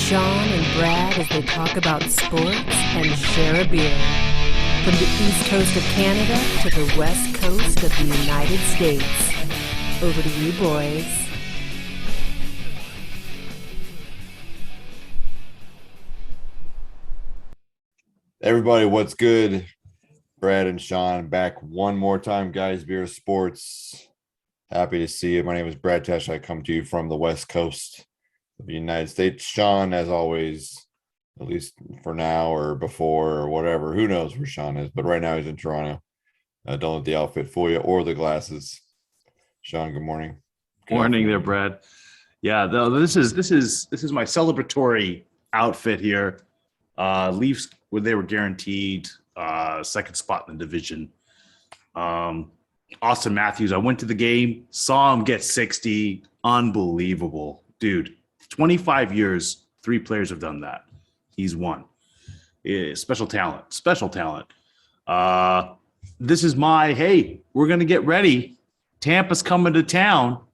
Sean and Brad as they talk about sports and share a beer. From the east coast of Canada to the west coast of the United States. Over to you, boys. Everybody, what's good? Brad and Sean back one more time, guys. Beer Sports. Happy to see you. My name is Brad Tesh. I come to you from the west coast of the United States. Sean, as always, at least for now or before or whatever, who knows where Sean is, but right now he's in Toronto. Don't let the outfit fool you or the glasses. Sean, good morning. Morning there, Brad. Yeah, this is my celebratory outfit here. Leafs, they were guaranteed second spot in the division. Austin Matthews, I went to the game, saw him get 60. Unbelievable. Dude, 25 years, 3 players have done that. He's one. Special talent. This is my, hey, we're going to get ready. Tampa's coming to town.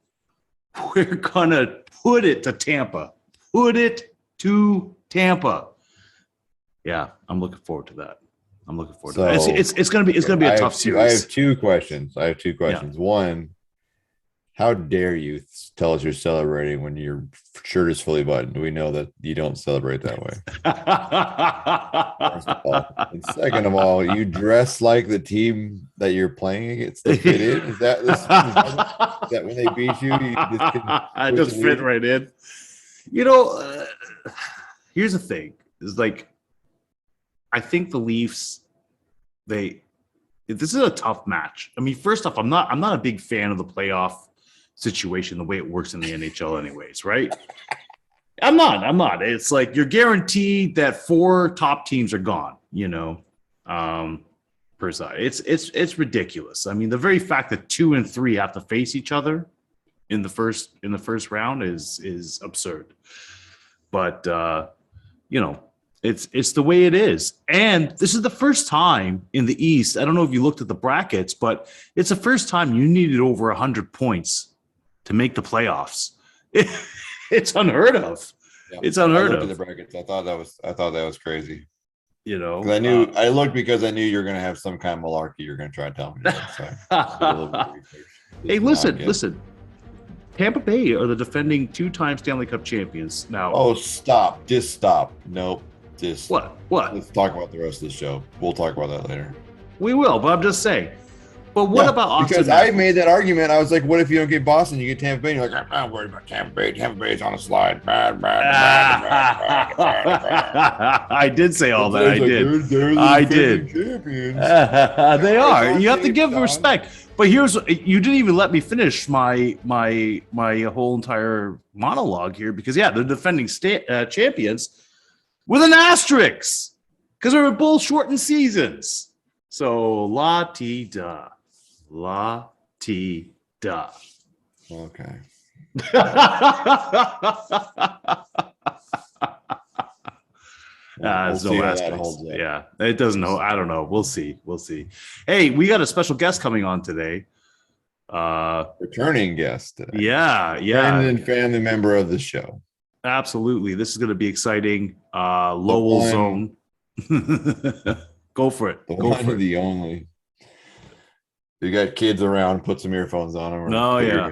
We're going to put it to Tampa. Yeah, I'm looking forward to that. It's going to be a tough series. I have two questions. Yeah. One, how dare you tell us you're celebrating when your shirt is fully buttoned? We know that you don't celebrate that way. First of all. And second of all, you dress like the team that you're playing against to fit in. Is that when they beat you? I just fit right in. Here's the thing: is like, I think the Leafs. This is a tough match. I mean, first off, I'm not a big fan of the playoff situation, the way it works in the NHL anyways, right? I'm not. It's like you're guaranteed that 4 top teams are gone, per side. It's ridiculous. I mean, the very fact that 2 and 3 have to face each other in the first round is absurd. But it's the way it is. And this is the first time in the East. I don't know if you looked at the brackets, but it's the first time you needed over 100 points to make the playoffs. It's unheard of. Yeah. It's unheard of. The brackets. I thought that was crazy. I looked because I knew you were going to have some kind of malarkey you're going to try to tell me. Hey, listen. Tampa Bay are the defending 2-time Stanley Cup champions now. Oh, stop. Just stop. Nope. What? Let's talk about the rest of the show. We'll talk about that later. We will, but I'm just saying. But what about Austin? Because I made that argument. I was like, what if you don't get Boston, you get Tampa Bay? And you're like, I'm not worried about Tampa Bay. Tampa Bay's on a slide. Bad. I did say all that. I did. I did. Champions. They are. You have to give them respect. But you didn't even let me finish my whole entire monologue here because, they're defending champions with an asterisk because they were both shortened seasons. So la-ti-da. Okay. There's no aspects. Yeah, it doesn't know. I don't know. We'll see. Hey, we got a special guest coming on today. Returning guest today. Yeah. Friend and family member of the show. Absolutely. This is going to be exciting. Lowell Zone. Go for it. The only. You got kids around, put some earphones on them. No, yeah.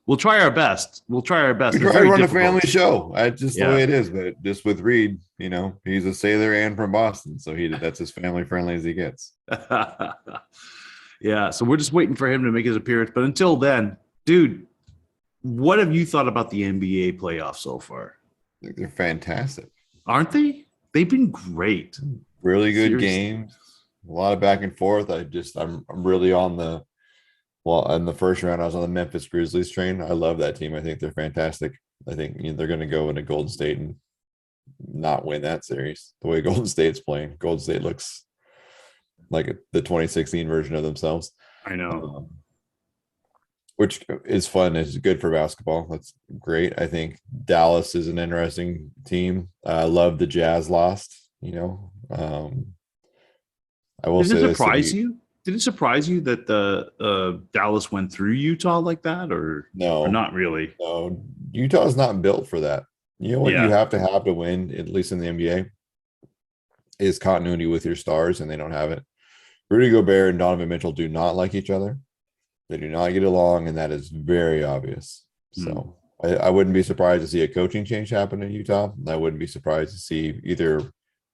We'll try our best. We try to run a family show. That's just the way it is. But just with Reid, he's a sailor and from Boston, so that's as family friendly as he gets. Yeah. So we're just waiting for him to make his appearance. But until then, dude, what have you thought about the NBA playoffs so far? I think they're fantastic, aren't they? They've been great. Really good games. A lot of back and forth. I'm really on in the first round, I was on the Memphis Grizzlies train. I love that team. I think they're fantastic. I think they're going to go into Golden State and not win that series. The way Golden State's playing, Golden State looks like the 2016 version of themselves. I know. Which is fun. It's good for basketball. That's great. I think Dallas is an interesting team. I love the Jazz lost. I will say, did it surprise you? Did it surprise you that the Dallas went through Utah like that, or no? Or not really. No, Utah's not built for that. You know what you have to win, at least in the NBA, is continuity with your stars, and they don't have it. Rudy Gobert and Donovan Mitchell do not like each other. They do not get along, and that is very obvious. So I wouldn't be surprised to see a coaching change happen in Utah. I wouldn't be surprised to see either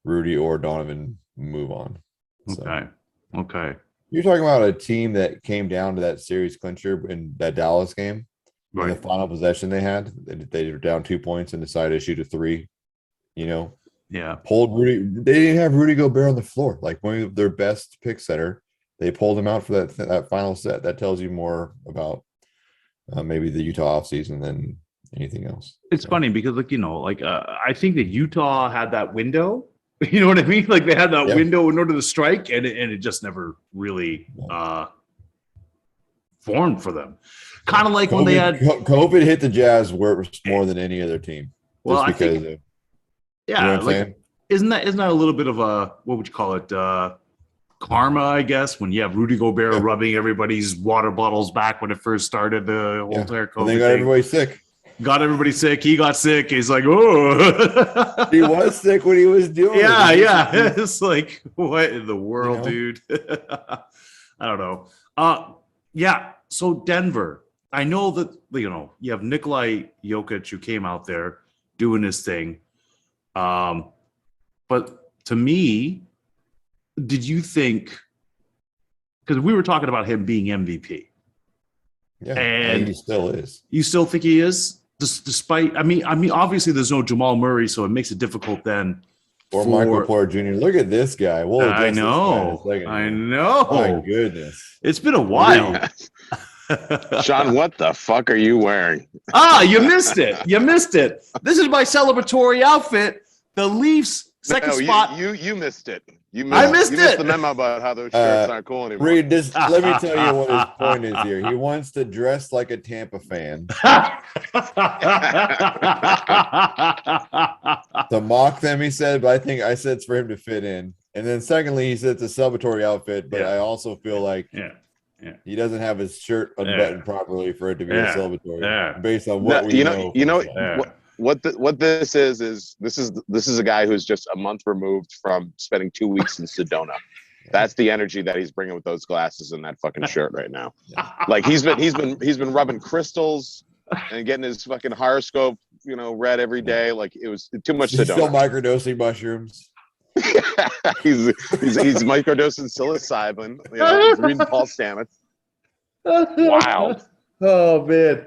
Rudy or Donovan move on. So, Okay. You're talking about a team that came down to that series clincher in that Dallas game. Right. In the final possession they had, they were down 2 points and decided to shoot a three. Pulled Rudy. They didn't have Rudy Gobert on the floor, like one of their best pick setter. They pulled him out for that final set. That tells you more about maybe the Utah offseason than anything else. It's funny because, I think that Utah had that window. You know what I mean? Like they had that window in order to strike, and it just never really formed for them. Kind of like when they had COVID hit the Jazz worse more than any other team. Well, I think, isn't that a little bit of a, what would you call it? Karma, I guess, when you have Rudy Gobert rubbing everybody's water bottles back when it first started, the whole entire COVID and they got thing. Everybody sick. Got everybody sick. He got sick. He's like, oh. He was sick when he was doing it. Yeah. It's like, what in the world, dude? I don't know. So Denver, I know that, you have Nikolai Jokic who came out there doing his thing. But to me, did you think, because we were talking about him being MVP. Yeah, and he still is. You still think he is? Despite, I mean, obviously there's no Jamal Murray, so it makes it difficult then. Or Michael Porter Jr. Look at this guy. I know. My goodness. It's been a while. Sean, what the fuck are you wearing? You missed it. This is my celebratory outfit. The Leafs second spot. You missed it. I missed the memo about how those shirts aren't cool anymore. Reid, let me tell you what his point is here. He wants to dress like a Tampa fan. To mock them, he said, but I think I said it's for him to fit in. And then secondly, he said it's a celebratory outfit, but I also feel like he doesn't have his shirt unbuttoned properly for it to be a celebratory based on what we know. What this is this is a guy who's just a month removed from spending 2 weeks in Sedona. That's the energy that he's bringing with those glasses and that fucking shirt right now. Like he's been rubbing crystals and getting his fucking horoscope, read every day. Like it was too much Sedona. He's still microdosing mushrooms. he's microdosing psilocybin. He's reading Paul Stamets. Wow. Oh man.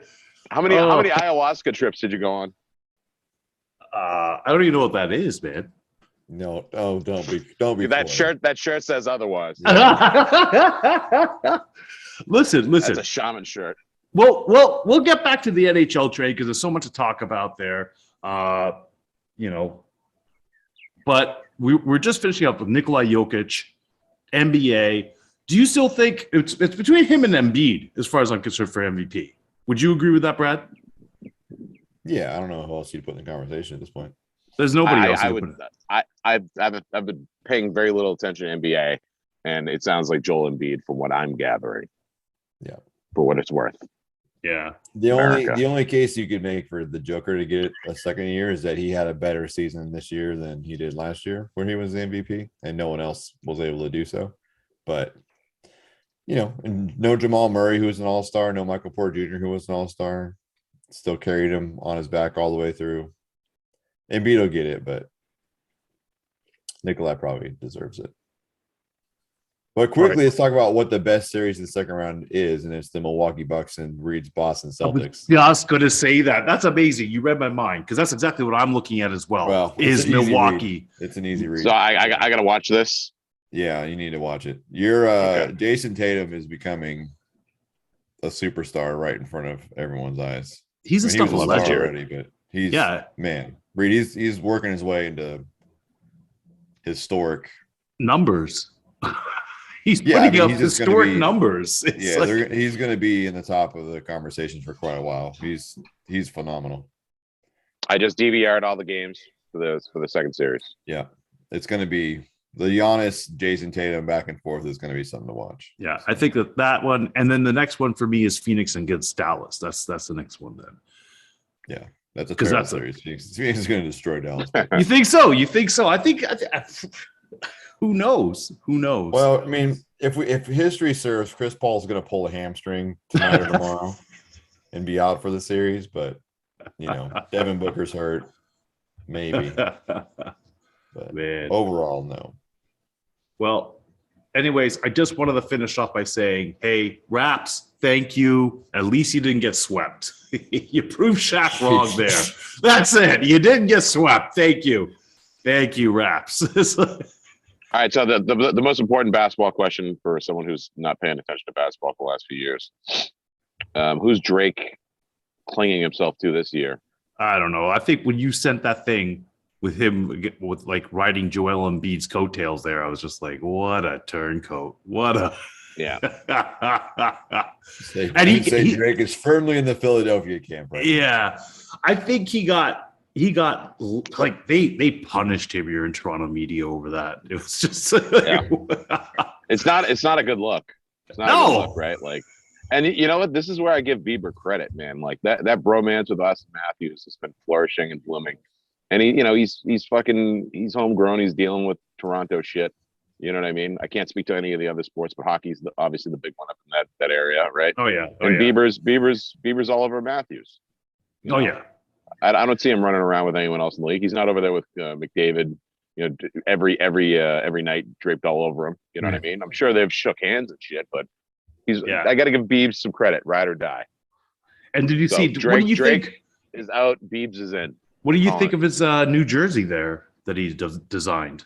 How many ayahuasca trips did you go on? I don't even know what that is, man. No, don't be. That shirt says otherwise. Listen. That's a shaman shirt. Well, we'll get back to the NHL trade because there's so much to talk about there. But we're just finishing up with Nikolai Jokic, NBA. Do you still think it's between him and Embiid as far as I'm concerned for MVP? Would you agree with that, Brad? Yeah, I don't know who else you'd put in the conversation at this point. There's nobody else. I've been paying very little attention to NBA, and it sounds like Joel Embiid from what I'm gathering. Yeah, for what it's worth. Yeah. The only case you could make for the Joker to get a second year is that he had a better season this year than he did last year, where he was the MVP, and no one else was able to do so. But and no Jamal Murray, who was an all-star, no Michael Porter Jr., who was an all-star. Still carried him on his back all the way through. Embiid will get it, but Nikolai probably deserves it. But quickly, let's talk about what the best series in the second round is, and it's the Milwaukee Bucks and Reid's Boston Celtics. I was going to say that. That's amazing. You read my mind because that's exactly what I'm looking at as well. Is Milwaukee? It's an easy read. So I got to watch this. Yeah, you need to watch it. Your Jason Tatum is becoming a superstar right in front of everyone's eyes. He's a stuff legend already, but man, Reid, he's working his way into historic numbers. He's putting up historic numbers. He's going to be in the top of the conversation for quite a while. He's phenomenal. I just DVR'd all the games for the second series. Yeah, it's going to be the Giannis, Jason Tatum back and forth is going to be something to watch. Yeah, I think that one, and then the next one for me is Phoenix against Dallas. That's the next one then. Yeah, That's a 'Cause terrible that's a- series. Phoenix is going to destroy Dallas. You think so? You think so? I think who knows? Who knows? Well, I mean, if history serves, Chris Paul's going to pull a hamstring tonight or tomorrow and be out for the series. But Devin Booker's hurt, maybe. But Man. overall, no. Well, anyways, I just wanted to finish off by saying, hey, Raps, thank you. At least you didn't get swept. You proved Shaq wrong there. That's it. You didn't get swept. Thank you. Thank you, Raps. All right, so the most important basketball question for someone who's not paying attention to basketball for the last few years: who's Drake clinging himself to this year? I don't know. I think when you sent that thing with him with like riding Joel Embiid's coattails there, I was just like, what a turncoat. What a Yeah. And he Drake is firmly in the Philadelphia camp right yeah. I think he got like they punished him here in Toronto media over that. It was just It's not a good look. It's not a good look, right? Like, and you know what? This is where I give Bieber credit, man. Like that bromance with Austin Matthews has been flourishing and blooming. And he's homegrown. He's dealing with Toronto shit. You know what I mean? I can't speak to any of the other sports, but hockey's obviously the big one up in that area, right? Oh yeah. And Bieber's all over Matthews. Yeah. I don't see him running around with anyone else in the league. He's not over there with McDavid. Every night draped all over him. You know what I mean? I'm sure they've shook hands and shit, but I got to give Biebs some credit, ride or die. And did you see? Drake, what do you think? Is out. Biebs is in. What do you think of his New Jersey there that he designed?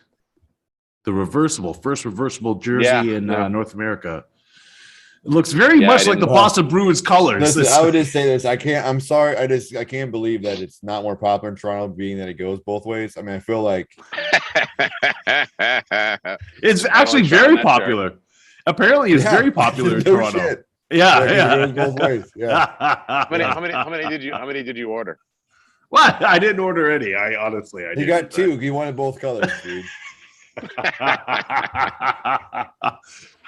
The first reversible jersey in North America. It looks very much like the Boston Bruins colors. Listen, I would just say this. I'm sorry. I can't believe that it's not more popular in Toronto, being that it goes both ways. I mean, I feel like it's actually very popular. Apparently, it's very popular in Toronto. Shit. Yeah. It goes both ways. Yeah. How many did you order? What? I didn't order any. I He got two. He wanted both colors, dude.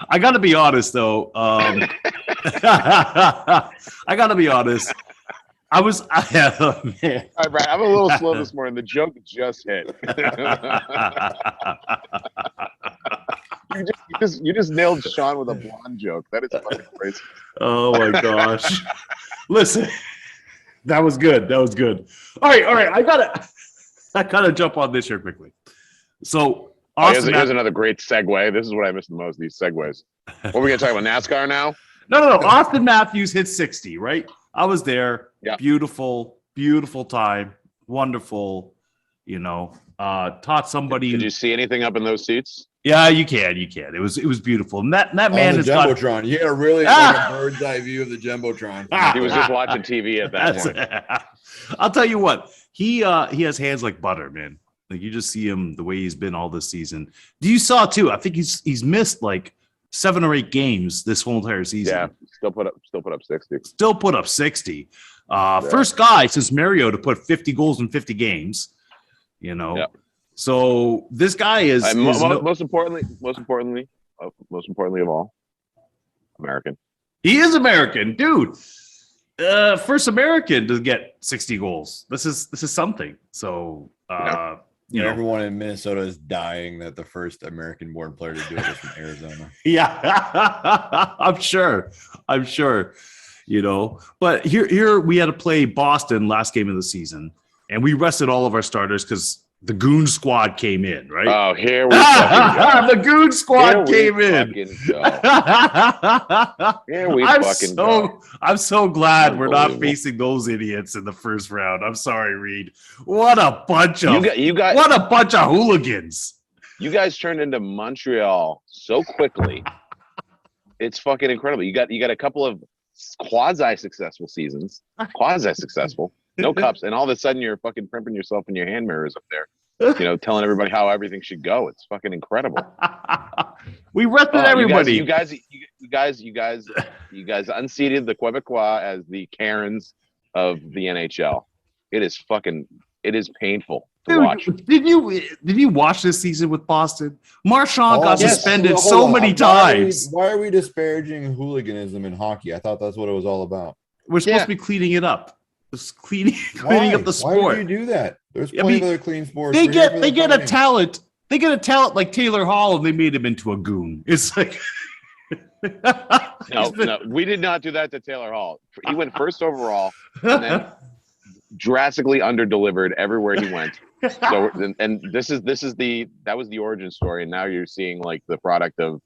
I got to be honest, though. I got to be honest. Man. All right, Brad, I'm a little slow this morning. The joke just hit. You just nailed Sean with a blonde joke. That is fucking crazy. Oh my gosh! Listen, that was good. All right. I gotta jump on this here quickly. So. Here's another great segue. This is what I miss the most, these segues. What are we going to talk about, NASCAR now? No. Austin Matthews hit 60, right? I was there. Yeah. Beautiful time. Wonderful. Taught somebody. Did you see anything up in those seats? Yeah, you can. It was beautiful. And that man has Jumbotron. You had a really a bird's eye view of the Jumbotron. He was just watching TV at that point. I'll tell you what. He has hands like butter, man. Like you just see him the way he's been all this season. You saw too. I think he's missed like 7 or 8 games this whole entire season. Yeah, still put up 60. Still put up 60. First guy since Mario to put 50 goals in 50 games. Yep. So this guy is most importantly of all, American. He is American, dude. First American to get 60 goals. This is something. So. Everyone in Minnesota is dying that the first American-born player to do it is from Arizona. Yeah, I'm sure. But here we had to play Boston last game of the season, and we rested all of our starters because the Goon Squad came in, right? Oh, here we go. The Goon Squad came in. Here we fucking go. I'm so glad we're not facing those idiots in the first round. I'm sorry, Reid. What a bunch of what a bunch of hooligans. You guys turned into Montreal so quickly. It's fucking incredible. You got a couple of quasi-successful seasons. Quasi-successful. No cups, and all of a sudden you're fucking primping yourself in your hand mirrors up there, telling everybody how everything should go. It's fucking incredible. We rested everybody. You guys unseated the Quebecois as the Karens of the NHL. It is painful to watch. Did you watch this season with Boston? Marchand got suspended so many times. Why are we disparaging hooliganism in hockey? I thought that's what it was all about. We're supposed to be cleaning it up. Just cleaning Why? up the sport. Why would you do that? There's I plenty mean, of other clean sports. They We're here for get the a fighting. talent. They get a talent like Taylor Hall, and they made him into a goon. It's like No, we did not do that to Taylor Hall. He went first overall, and then drastically underdelivered everywhere he went. So, and that was the origin story, and now you're seeing like the product of,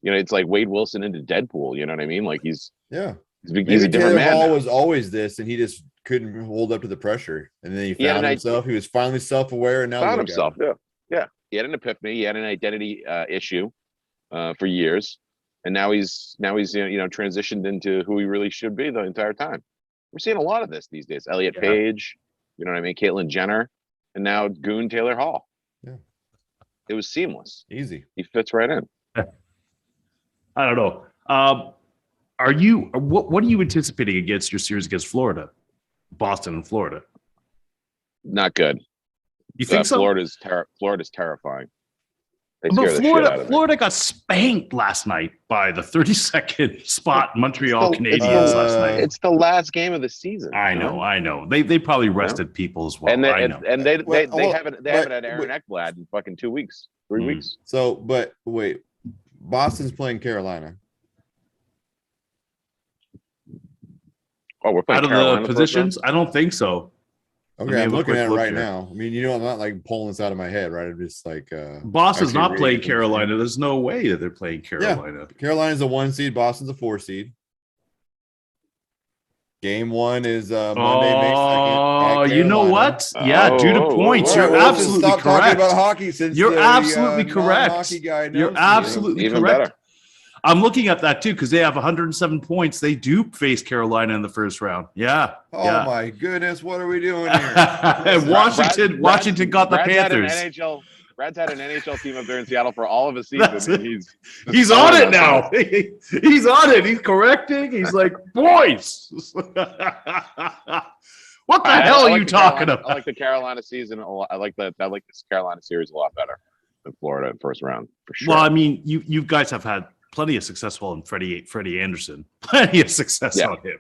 it's like Wade Wilson into Deadpool. You know what I mean? Like he's a different Taylor man. Hall now. was always this, and he just couldn't hold up to the pressure, and then he found himself. He was finally self-aware, and now found himself. Yeah. He had an epiphany. He had an identity issue for years, and now he's transitioned into who he really should be the entire time. We're seeing a lot of this these days. Elliot Page, you know what I mean? Caitlyn Jenner, and now Goon Taylor Hall. Yeah, it was seamless. Easy. He fits right in. I don't know. What are you anticipating against your series against Florida, Boston and Florida? Not good. You think so? Florida's terrifying. They scare the shit out of me. Florida got spanked last night by the 32nd spot Montreal Canadiens last night. It's the last game of the season. I know. They probably rested people as well. And I know. They haven't had Aaron Ekblad in fucking 2 weeks, 3 weeks. So, but wait, Boston's playing Carolina. Oh, we're playing out of Carolina the positions? I don't think so. Okay, I'm looking at it right now. I mean, I'm not like pulling this out of my head, right? I'm just like Boston's not playing Carolina. There's no way that they're playing Carolina. Yeah. Carolina's a 1 seed, Boston's a 4 seed. Game 1 is Monday, May 2nd. Oh, you know what? Yeah, due to points. You're absolutely correct. Stop talking about hockey since you're absolutely correct. Hockey guy knows you're absolutely even correct. Better. I'm looking at that too because they have 107 points. They do face Carolina in the first round. Yeah. Oh my goodness, what are we doing here? Washington got the Panthers. Brad's had an NHL team up there in Seattle for all of his season. He's on it now. He's on it. He's correcting. He's like, boys. What the hell are you talking about? I like the Carolina season a lot. I like this Carolina series a lot better than Florida in first round for sure. Well, I mean, you guys have had plenty of successful in Freddie Anderson. Plenty of success on him.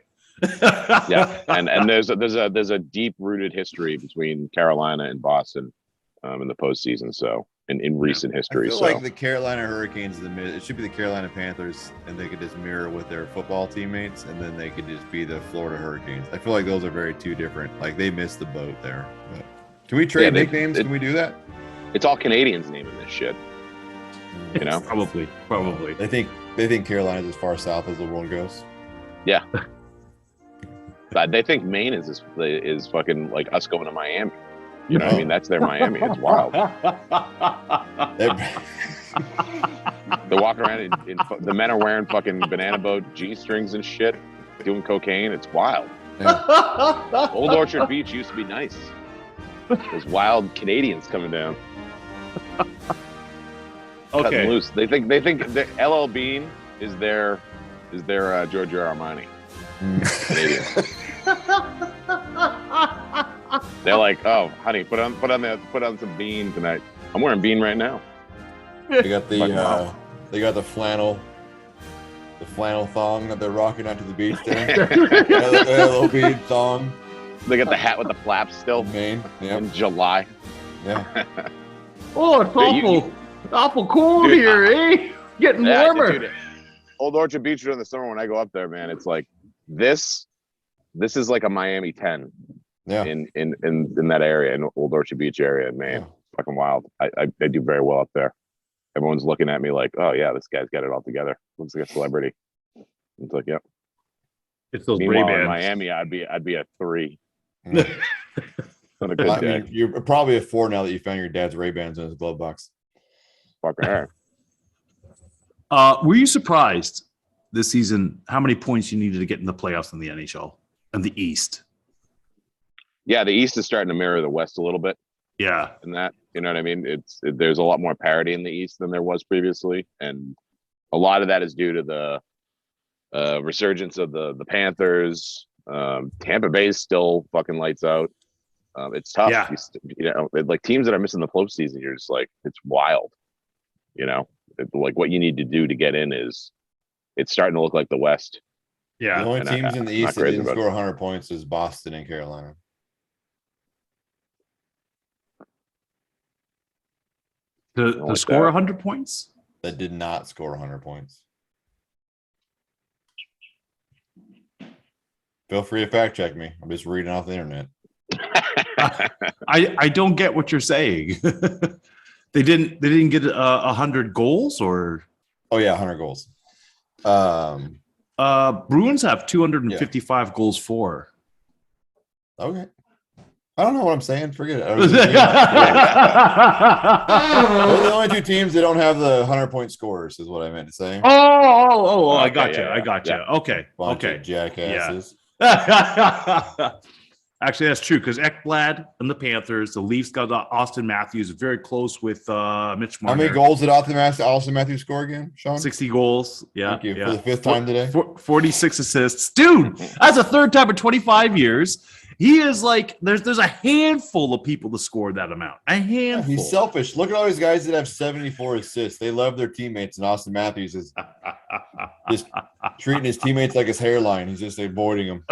Yeah, and there's a deep rooted history between Carolina and Boston in the postseason. So in recent history, I feel like the Carolina Hurricanes, it should be the Carolina Panthers, and they could just mirror with their football teammates, and then they could just be the Florida Hurricanes. I feel like those are two different. Like they missed the boat there. But can we trade nicknames? Can we do that? It's all Canadians naming this shit. You know, probably. They think Carolina's as far south as the world goes. Yeah. But they think Maine is fucking like us going to Miami. You know what I mean? That's their Miami. It's wild. They're walking around in the men are wearing fucking banana boat G-strings and shit, doing cocaine. It's wild. Yeah. Old Orchard Beach used to be nice. There's wild Canadians coming down. Okay. Loose. They think that LL Bean is their Giorgio Armani. Canadian. They're like, oh, honey, put on some Bean tonight. I'm wearing Bean right now. They got the flannel thong that they're rocking out to the beach there. A little Bean thong. They got the hat with the flaps still. Maine, in July. Yeah. Oh, it's awful cold here, eh? Getting warmer. Dude, Old Orchard Beach during the summer when I go up there, man, it's like this is like a Miami 10. Yeah. In that area, in Old Orchard Beach area in Maine. Yeah. Fucking wild. I do very well up there. Everyone's looking at me like, oh yeah, this guy's got it all together. Looks like a celebrity. It's like, yep. It's those Meanwhile, Ray-Bans. in Miami, I'd be a 3. On a good day. Mean, you're probably a 4 now that you found your dad's Ray-Bans in his glove box. Fucking her. Were you surprised this season how many points you needed to get in the playoffs in the NHL and the East? Yeah, the East is starting to mirror the West a little bit. Yeah, and that, you know what I mean. There's a lot more parity in the East than there was previously, and a lot of that is due to the resurgence of the Panthers. Tampa Bay is still fucking lights out. It's tough. Yeah. Like teams that are missing the postseason, you're just like, it's wild. You know, like what you need to do to get in it's starting to look like the West. Yeah. The only And teams in the I'm East not that crazy didn't about score 100 points is Boston and Carolina. To score that. 100 points? That did not score 100 points. Feel free to fact check me. I'm just reading off the internet. I don't get what you're saying. They didn't get 100 goals, or Oh yeah, 100 goals. Bruins have 255 goals for. Okay. I don't know what I'm saying. Forget it. Those Oh, are the only two teams that don't have the 100-point scorers, is what I meant to say. I Okay, got you. yeah, I got you. yeah. Okay. Bunch Okay. of jackasses. Actually, that's true, because Ekblad and the Panthers, the Leafs got Austin Matthews very close with Mitch Marner. How many goals did Austin Matthews score again, Sean? 60 goals. Yeah. Thank you. Yeah. For the fifth time today. 46 assists. Dude, that's the third time in 25 years. He is like, there's a handful of people to score that amount. A handful. Yeah, he's selfish. Look at all these guys that have 74 assists. They love their teammates, and Austin Matthews is just treating his teammates like his hairline. He's just avoiding them.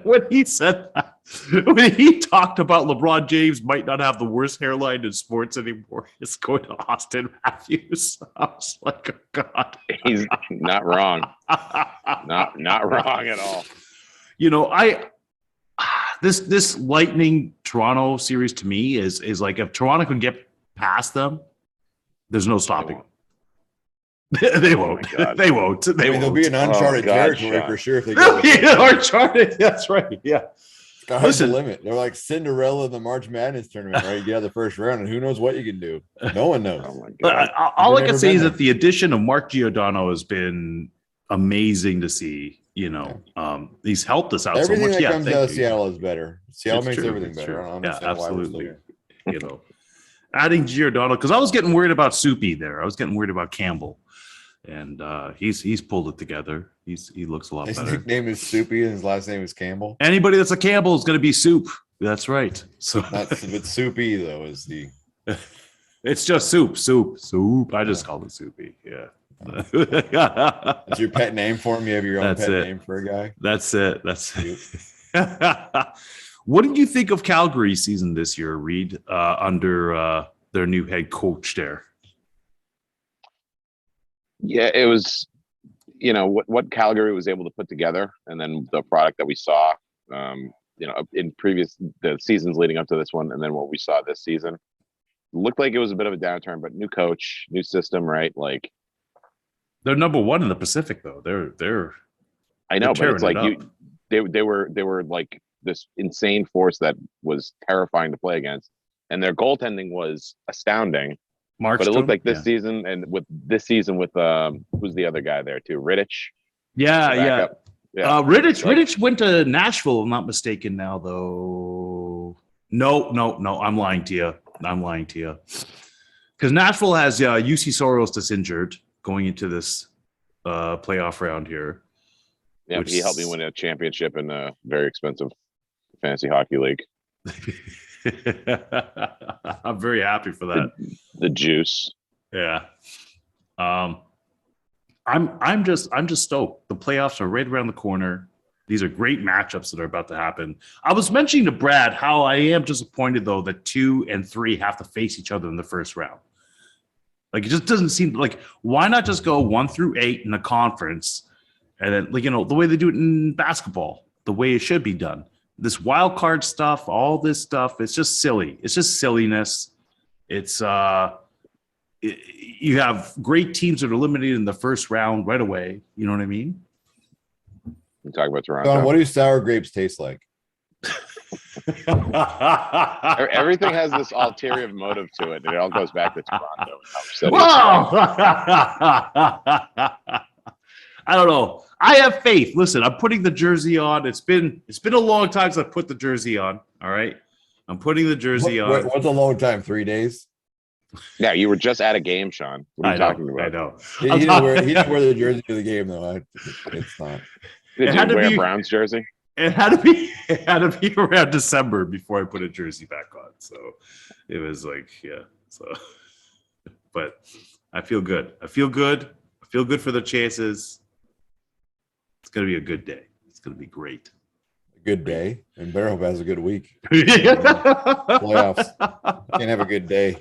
When he said that, when he talked about LeBron James might not have the worst hairline in sports anymore, it's going to Austin Matthews. I was like, oh God. He's not wrong. Not wrong at all. You know, this Lightning Toronto series to me is like, if Toronto can get past them, there's no stopping them. They won't. They won't. There'll be an uncharted territory Sean. for sure if they go. Uncharted. That's right. Yeah. Sky's the limit. They're like Cinderella in the March Madness tournament, right? You get out of the first round, and who knows what you can do? No one knows. Oh my God. All I can say is that the addition of Mark Giordano has been amazing to see. You know, he's helped us out Everything so much. that comes out of Seattle is better. Seattle It's makes true. everything It's better. true. I don't Yeah, understand why we're still absolutely. here. You know, adding Giordano, because I was getting worried about Soupy there. I was getting worried about Campbell, and he's pulled it together. He looks a lot His better. nickname is Soupy, and his last name is Campbell. Anybody that's a Campbell is going to be Soup. That's right. So But Soupy though is the. it's just soup. I just call it Soupy. Yeah. That's your pet name for him. You have your own That's pet it. name for a guy. That's it. What did you think of Calgary's season this year, Reid, under their new head coach there? Yeah, it was, you know, what Calgary was able to put together, and then the product that we saw, you know, in the seasons leading up to this one, and then what we saw this season, looked like it was a bit of a downturn. But new coach, new system, right? Like, They're number one in the Pacific, though. They're I know, they're but it's tearing like it they were like this insane force that was terrifying to play against, and their goaltending was astounding. Markstrom, But it looked like this season, and with who's the other guy there too? Rittich. Yeah. Yeah. Rittich went to Nashville, if I'm not mistaken now, though. No. I'm lying to you. Because Nashville has UC Soros that's injured going into this playoff round here. Yeah, he helped me win a championship in a very expensive fantasy hockey league. I'm very happy for that. The juice. Yeah. I'm just stoked. The playoffs are right around the corner. These are great matchups that are about to happen. I was mentioning to Brad how I am disappointed though that 2 and 3 have to face each other in the first round. Like, it just doesn't seem like, why not just go 1 through 8 in a conference, and then, like, you know, the way they do it in basketball, the way it should be done. This wild card stuff, all this stuff, it's just silly. It's just silliness. It's you have great teams that are eliminated in the first round right away. You know what I mean? You talk about Toronto. John, what do sour grapes taste like? Everything has this ulterior motive to it, and it all goes back to Toronto. I don't know. I have faith. Listen, I'm putting the jersey on. It's been a long time since I put the jersey on. All right, I'm putting the jersey on. What's a long time? 3 days? Yeah, you were just at a game, Sean. What are you talking about? I know. He didn't wear the jersey to the game though. It's not. Did you wear a Browns jersey? It had to be around December before I put a jersey back on. So it was like, yeah. So, but I feel good. I feel Feel good for the chances. It's going to be a good day. It's going to be great. Good day, and better hope has a good week. Playoffs. Can't have a good day.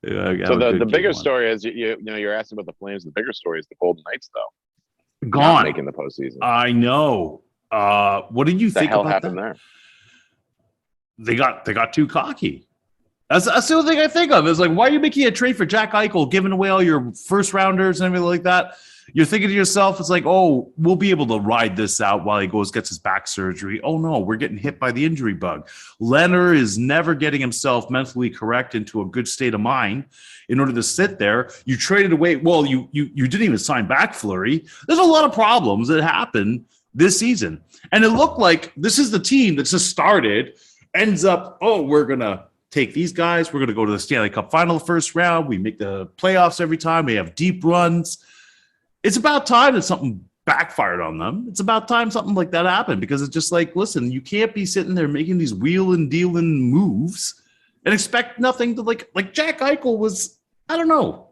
Yeah, So the bigger story is you know you're asking about the Flames. The bigger story is the Golden Knights though. Gone. Not making the postseason. I know. What did you What the think hell about happened that? there? They got too cocky. That's the only thing I think of. Is like, why are you making a trade for Jack Eichel, giving away all your first rounders and everything like that? You're thinking to yourself, it's like, oh, we'll be able to ride this out while he gets his back surgery. Oh no, we're getting hit by the injury bug. Leonard is never getting himself mentally correct into a good state of mind in order to sit there. You traded away. Well, you didn't even sign back Fleury. There's a lot of problems that happened this season, and it looked like this is the team that just started, ends up, oh, we're gonna take these guys. We're gonna go to the Stanley Cup final first round. We make the playoffs every time. We have deep runs. It's about time that something backfired on them. It's about time something like that happened, because it's just like, listen, you can't be sitting there making these wheel and dealing moves and expect nothing to like Jack Eichel was, I don't know.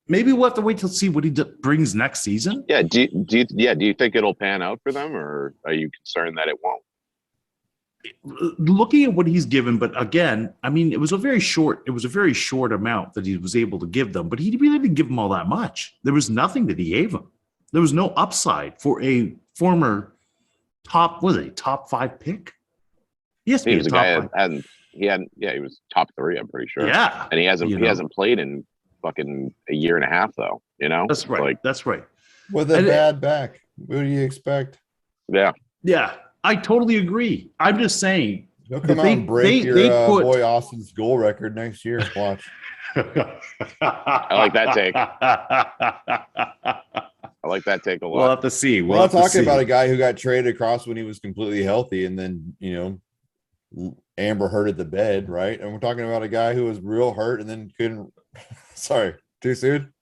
Maybe we'll have to wait to see what he brings next season. Yeah. Do you think it'll pan out for them, or are you concerned that it won't? Looking at what he's given, but again, I mean, it was a very short amount that he was able to give them, but he really didn't give them all that much. There was nothing that he gave them. There was no upside for a former top 5 pick. Yes, He was a guy he was top 3, I'm pretty sure. Yeah. And he hasn't played in fucking a year and a half though, you know? That's right. That's right. With a bad back. What do you expect? Yeah. Yeah. I totally agree. I'm just saying. He'll come out and break your boy Austin's goal record next year. Watch. I like that take. I like that take a lot. We'll have to see. We're not talking about a guy who got traded across when he was completely healthy and then, Amber hurted the bed, right? And we're talking about a guy who was real hurt and then couldn't. Sorry, too soon.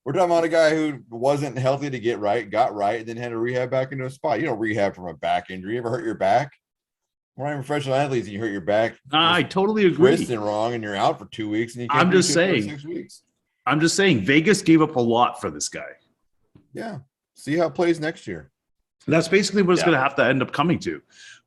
We're talking about a guy who wasn't healthy to get right, got right, and then had to rehab back into a spot. You don't rehab from a back injury. You ever hurt your back? We're not even professional athletes, and you hurt your back. I totally agree. Twisting wrong, and you're out for 2 weeks. And you can't I'm just saying. 6 weeks. I'm just saying. Vegas gave up a lot for this guy. Yeah. See how it plays next year. That's basically what it's going to have to end up coming to.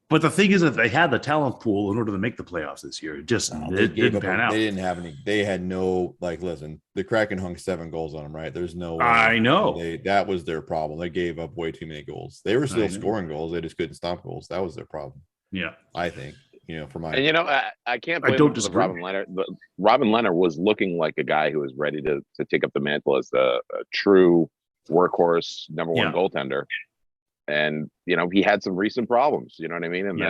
But the thing is that they had the talent pool in order to make the playoffs this year. It just didn't pan out. They didn't have any. They had no, listen, the Kraken hung 7 goals on them, right? There's no way. I know. That was their problem. They gave up way too many goals. They were still scoring goals. They just couldn't stop goals. That was their problem. Yeah. I think, for my. And, I can't blame him for Robin Leonard. Robin Leonard was looking like a guy who was ready to take up the mantle as a true workhorse number 1 goaltender. And, he had some recent problems, you know what I mean? And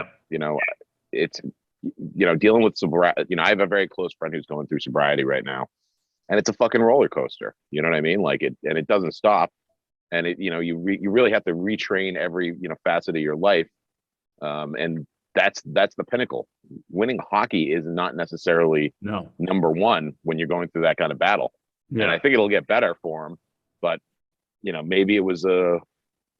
it's, dealing with sobriety. I have a very close friend who's going through sobriety right now, and it's a fucking roller coaster. You know what I mean? And it doesn't stop. And you really have to retrain every, facet of your life. And that's the pinnacle. Winning hockey is not necessarily number 1 when you're going through that kind of battle. Yeah. And I think it'll get better for him, but maybe it was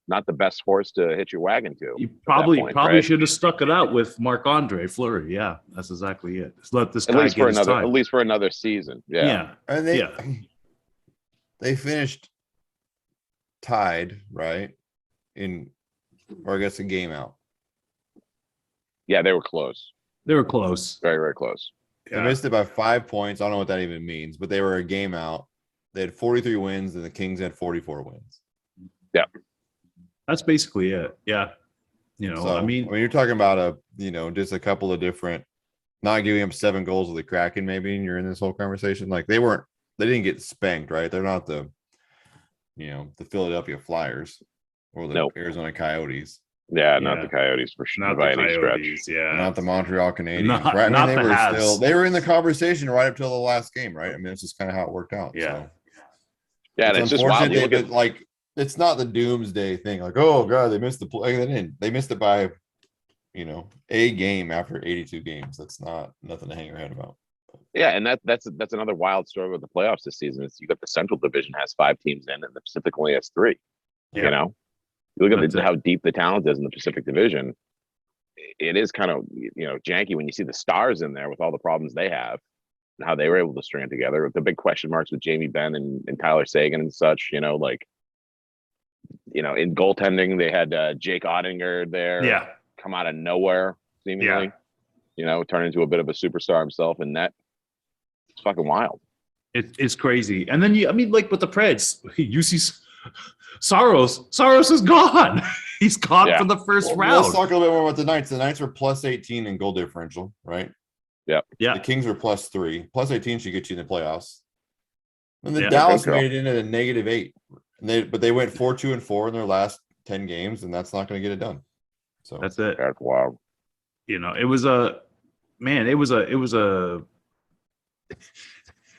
not the best horse to hitch your wagon to. You probably should have stuck it out with Marc-Andre Fleury. Yeah, that's exactly it. Just let this guy at least for another season. Yeah. And they finished tied, right? Or I guess a game out. Yeah, they were close. Very, very close. Yeah. They missed it by 5 points. I don't know what that even means, but they were a game out. They had 43 wins, and the Kings had 44 wins. Yeah. That's basically it. Yeah. So, you're talking about just a couple of different, not giving up 7 goals with the Kraken, maybe, and you're in this whole conversation. They didn't get spanked, right? They're not the Philadelphia Flyers or the Arizona Coyotes. Yeah, not the Coyotes for sure. Not by the any Coyotes, stretch. yeah. Not the Montreal Canadiens. Right? They were in the conversation right up till the last game, right? I mean, it's just kind of how it worked out. Yeah. So. Yeah, and it's just wild. It's not the doomsday thing. Oh God, they missed the play. They missed it by, a game after 82 games. That's nothing to hang your head about. Yeah, and that's another wild story with the playoffs this season. Is you got the Central Division has 5 teams in, and the Pacific only has 3. Yeah. You look at how deep the talent is in the Pacific Division. It is kind of janky when you see the Stars in there with all the problems they have, how they were able to string it together. The big question marks with Jamie Benn and Tyler Sagan and such, in goaltending, they had Jake Ottinger there come out of nowhere, seemingly, turn into a bit of a superstar himself in net. It's fucking wild. It's crazy. And then, with the Preds, you see Saros is gone. He's gone for the first round. Let's talk a little bit more about the Knights. The Knights were plus 18 in goal differential, right? Yeah. The Kings were plus 3. Plus 18 should get you in the playoffs. And then Dallas made it into a -8. But they went 4-2-4 in their last 10 games, and that's not going to get it done. So that's it. That's wild. It was a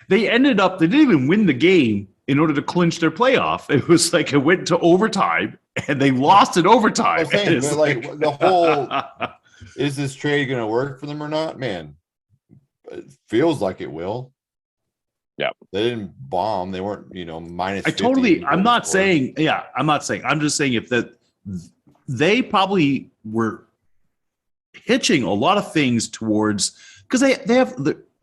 they ended up, they didn't even win the game in order to clinch their playoff. It was like it went to overtime and they lost in overtime. The whole is this trade going to work for them or not? Man, it feels like it will. Yeah. They didn't bomb. They weren't, minus 50. I'm not saying, I'm just saying if that they probably were hitching a lot of things towards, because they have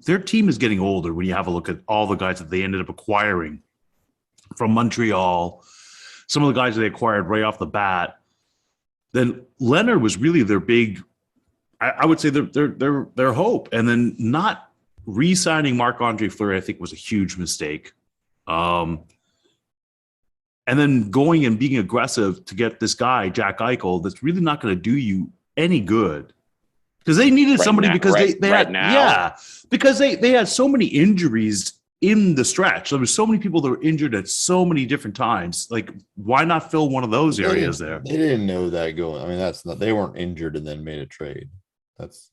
their team is getting older when you have a look at all the guys that they ended up acquiring from Montreal, some of the guys that they acquired right off the bat. Then Leonard was really their big, I would say their hope. And then not re-signing Marc-Andre Fleury, I think, was a huge mistake. And then going and being aggressive to get this guy, Jack Eichel, that's really not going to do you any good. Because they needed somebody because they had so many injuries in the stretch. There was so many people that were injured at so many different times. Like, why not fill one of those areas there? They didn't know that going. I mean, they weren't injured and then made a trade. That's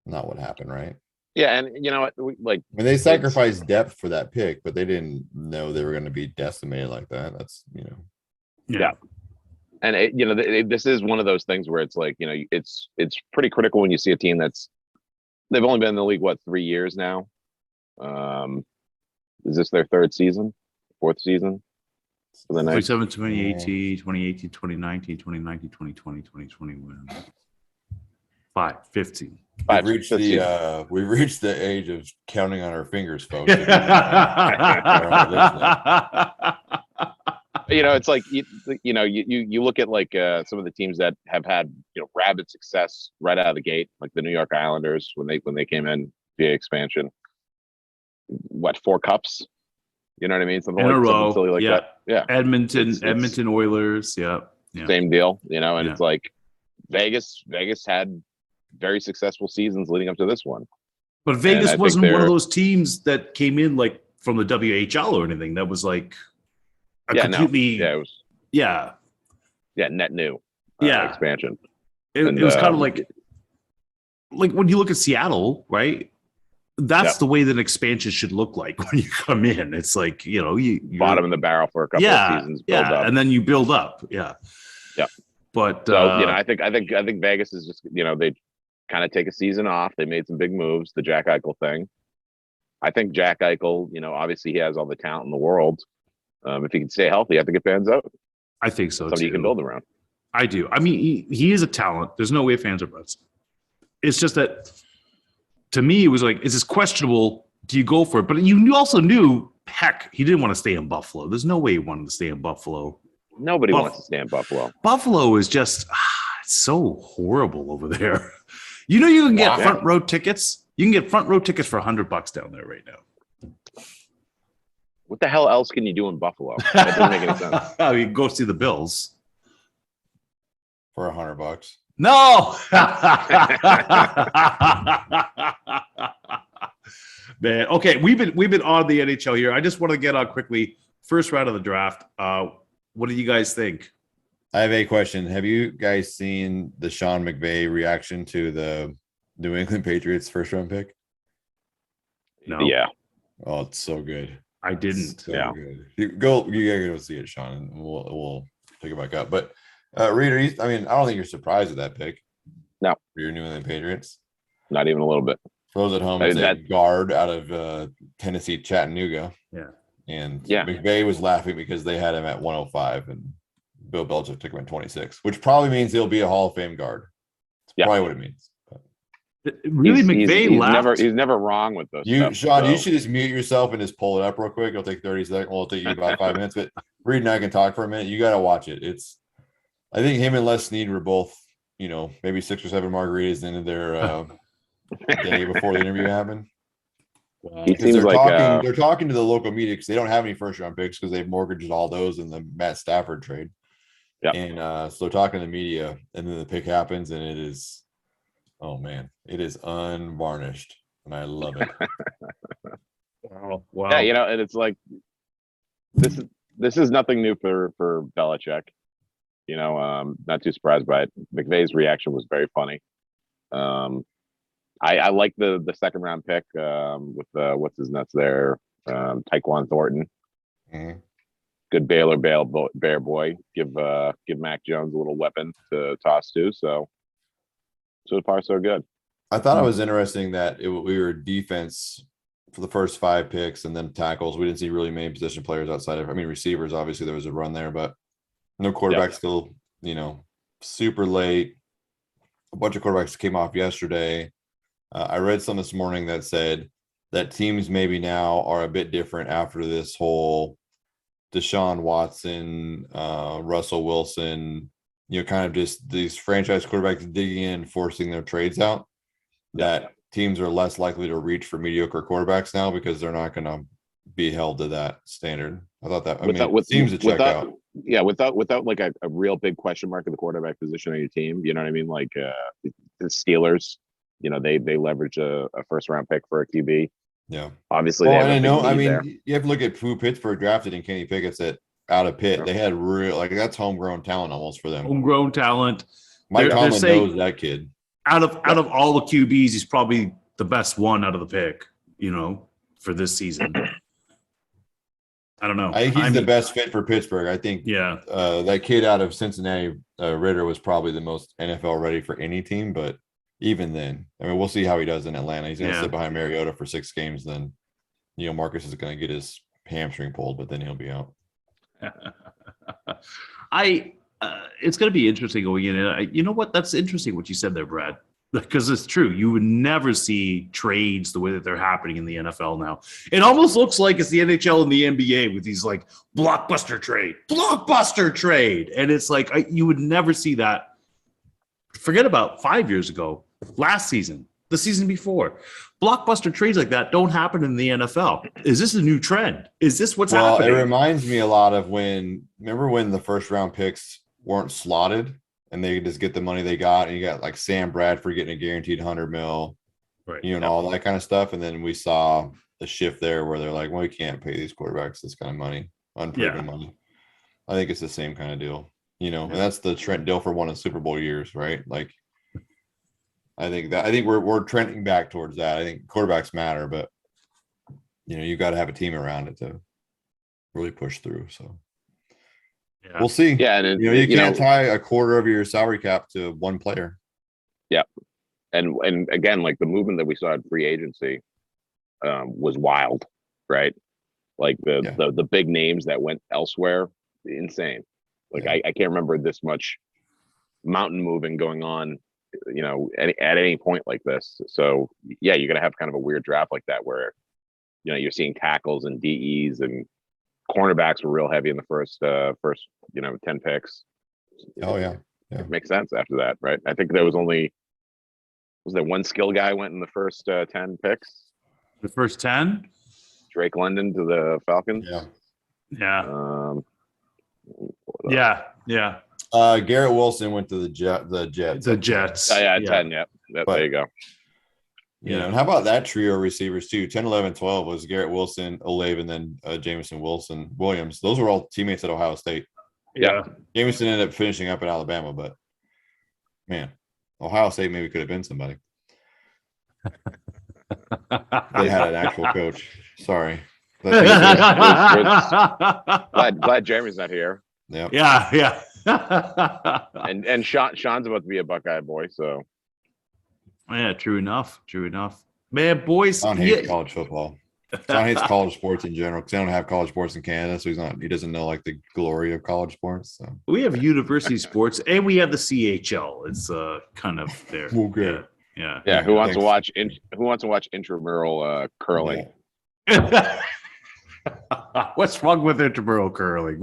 not what happened, right? Yeah, and you know what? They sacrificed depth for that pick, but they didn't know they were going to be decimated like that. That's Yeah. And this is one of those things where it's like, it's pretty critical when you see a team they've only been in the league 3 years now. Is this their third season, fourth season for the Knights? 2018, 2019, 2020, 2021. 15. We've reached the age of counting on our fingers, folks. It's like you look at some of the teams that have had rapid success right out of the gate, like the New York Islanders when they came in via expansion. 4 cups? You know what I mean? Something in a row, silly like that. Yeah. Edmonton Oilers. Yeah. Same deal. And it's like Vegas had very successful seasons leading up to this one. But Vegas wasn't one of those teams that came in from the WHL or anything. That was net new expansion. It was kind of like when you look at Seattle, right? That's the way that an expansion should look like when you come in. It's like, you bottom of the barrel for a couple of seasons, build up. And then you build up. Yeah. Yeah. But I think Vegas is just, they kind of take a season off. They made some big moves, the Jack Eichel thing. I think Jack Eichel, obviously he has all the talent in the world. If he can stay healthy, I think it pans out. I think so. Somebody you can build around. I do. I mean, he is a talent. There's no way fans are buts. It's just that to me, it was like, is this questionable? Do you go for it? But you also knew, heck, he didn't want to stay in Buffalo. There's no way he wanted to stay in Buffalo. Nobody wants to stay in Buffalo. Buffalo is just it's so horrible over there. You can get front row tickets. You can get front row tickets for $100 down there right now. What the hell else can you do in Buffalo? That doesn't make any sense. You can go see the Bills for $100. No. Man, okay, we've been on the NHL here. I just want to get on quickly. First round of the draft. What do you guys think? I have a question. Have you guys seen the Sean McVay reaction to the New England Patriots first round pick? No. Yeah. Oh, it's so good. I didn't. So good. You gotta go see it, Sean, and we'll pick it back up. But Reid, I don't think you're surprised at that pick. No. For your New England Patriots. Not even a little bit. For those at home, it's a guard out of Tennessee, Chattanooga. Yeah. And McVay was laughing because they had him at 105 and Bill Belichick took him at 26, which probably means he'll be a Hall of Fame guard. That's probably what it means. Really, McVay left. He's never wrong with those. Sean, so. You should just mute yourself and just pull it up real quick. It'll take 30 seconds. Well, it'll take you about 5 minutes. But Reid and I can talk for a minute. You got to watch it. I think him and Les Snead were both, maybe 6 or 7 margaritas into their day before the interview happened. He seems they're talking to the local media because they don't have any first round picks because they've mortgaged all those in the Matt Stafford trade. Yeah. And so they're talking to the media, and then the pick happens, and it is, oh man, it is unvarnished, and I love it. Wow. Yeah, and it's like this is nothing new for Belichick. Not too surprised by it. McVay's reaction was very funny. I like the second round pick with what's his nuts there, Tyquan Thornton. Mm-hmm. Good Baylor Bear boy. Give Mac Jones a little weapon to toss to. So far so good. I thought it was interesting that we were defense for the first 5 picks and then tackles. We didn't see really many position players outside of, receivers. Obviously there was a run there, but no quarterbacks still, super late. A bunch of quarterbacks came off yesterday. I read some this morning that said that teams maybe now are a bit different after this whole Deshaun Watson, Russell Wilson, kind of just these franchise quarterbacks digging in, forcing their trades out, that teams are less likely to reach for mediocre quarterbacks now because they're not going to be held to that standard. I thought that, it seems to check out. Yeah, without like a real big question mark at the quarterback position on your team, you know what I mean? Like the Steelers, they leverage a first round pick for a QB. Yeah, obviously. You have to look at who Pittsburgh drafted in Kenny Pickett's out of Pitt. They had that's homegrown talent almost for them. Homegrown talent. Mike Tomlin knows that kid. Out of all the QBs, he's probably the best one out of the pick. For this season. I don't know. I think he's the best fit for Pittsburgh. I think. Yeah. That kid out of Cincinnati, Ritter, was probably the most NFL ready for any team, but. Even then, we'll see how he does in Atlanta. He's going to sit behind Mariota for 6 games. Then, Marcus is going to get his hamstring pulled, but then he'll be out. It's going to be interesting going in. You know what? That's interesting what you said there, Brad, because it's true. You would never see trades the way that they're happening in the NFL now. It almost looks like it's the NHL and the NBA with these like blockbuster trade. And it's like, you would never see that. Forget about 5 years ago. Last season, the season before, blockbuster trades like that don't happen in the NFL. Is this a new trend? Is this what's happening? It reminds me a lot of remember when the first round picks weren't slotted and they could just get the money they got, and you got like Sam Bradford getting a guaranteed $100 million, right? And all that kind of stuff. And then we saw the shift there where they're like, well, we can't pay these quarterbacks this kind of money, unproven money. I think it's the same kind of deal, and that's the Trent Dilfer won in Super Bowl years, right? Like. I think we're trending back towards that. I think quarterbacks matter, but you got to have a team around it to really push through. So we'll see. Yeah, and you can't tie a quarter of your salary cap to one player. Yeah, and again, like the movement that we saw in free agency was wild, right? Like the big names that went elsewhere, insane. Like I can't remember this much mountain moving going on. At any point like this. So you're gonna have kind of a weird draft like that where you're seeing tackles and DEs and cornerbacks were real heavy in the first 10 picks. Oh yeah. It makes sense after that, right? I think there was there one skill guy went in the first 10 picks? The first 10? Drake London to the Falcons. Yeah. Garrett Wilson went to the Jets. The Jets. 10. Yeah. There you go. And how about that trio of receivers too? 10, 11, 12 was Garrett Wilson, Olave, and then Jameson Williams. Those were all teammates at Ohio State. Yeah. Jameson ended up finishing up in Alabama, but man, Ohio State maybe could have been somebody. They had an actual coach. Sorry. Glad Jeremy's not here. Yeah. and Sean's about to be a Buckeye boy, so yeah, true enough. Man, boys, Sean hates college football. Sean hates college sports in general because they don't have college sports in Canada, so he doesn't know like the glory of college sports. So we have university sports and we have the CHL. It's kind of there. Okay. Yeah. Yeah, who wants to thanks. watch who wants to watch intramural curling? What's wrong with intramural curling?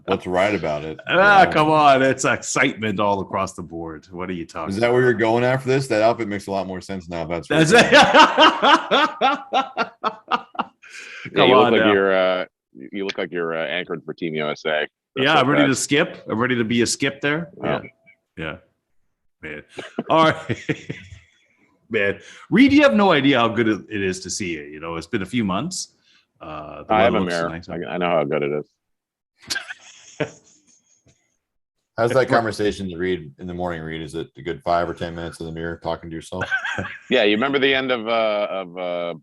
What's right about it? I don't Come know. on. It's excitement all across the board. What are you talking Is that about? where you're going after this? That outfit makes a lot more sense now. If that's where That's you're it. Yeah, Come you look on like now. you look like you're anchored for Team USA. Yeah, I'm ready to skip. I'm ready to be a skip there. Wow. Yeah. Man. All right. Man. Reed, you have no idea how good it is to see you. You know, it's been a few months. The I have weather a looks mirror. nice. I know how good it is. How's that conversation to read in the morning? Read, is it a good 5 or 10 minutes in the mirror talking to yourself? Yeah, you remember the end of